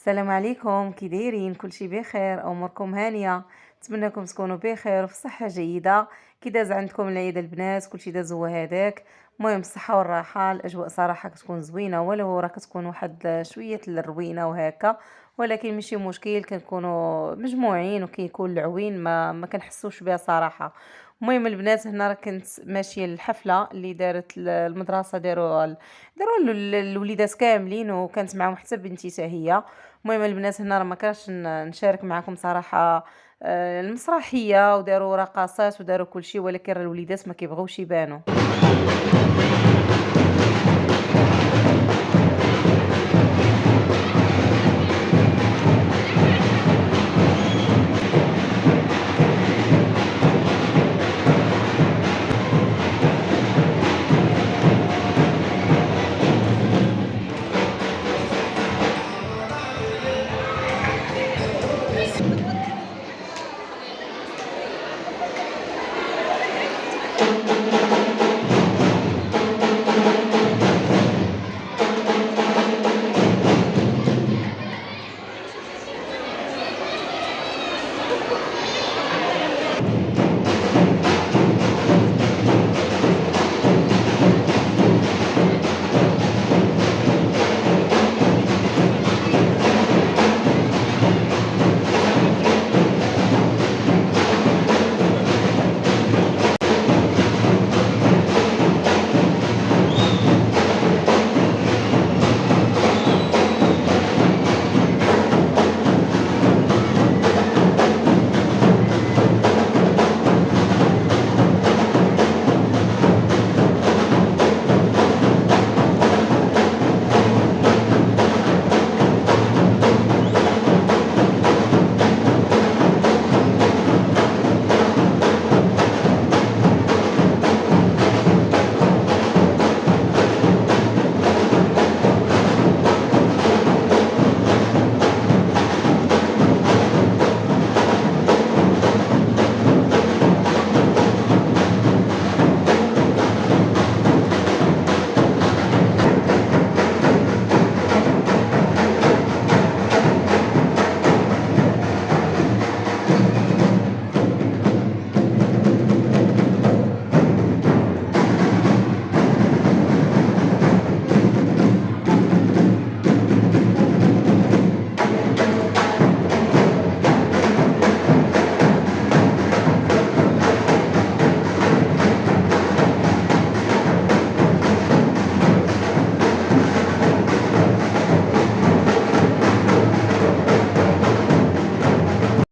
السلام عليكم، كي دايرين؟ كلشي بخير؟ اموركم هانيه؟ نتمنىكم تكونوا بخير وفي صحه جيده. كي داز عندكم العيد البنات؟ كلشي داز هو هذاك. المهم الصحه والراحه، الاجواء صراحه كتكون زوينه، ولو راه كتكون واحد شويه الروينه وهكا، ولكن ماشي مشكل، كنكونوا مجموعين وكيكون العوين ما كنحسوش بها صراحه. المهم البنات، هنا راه كنت ماشيه للحفله اللي دارت المدرسه، داروا الوليدات كاملين، وكانت معاهم حتى بنتي حتى هي. المهم البنات، هنا راه ما كرهتش نشارك معكم صراحة. المسرحية وداروا رقصات وداروا كل شيء، ولكن راه الوليدات ما كيبغيوش يبانوا.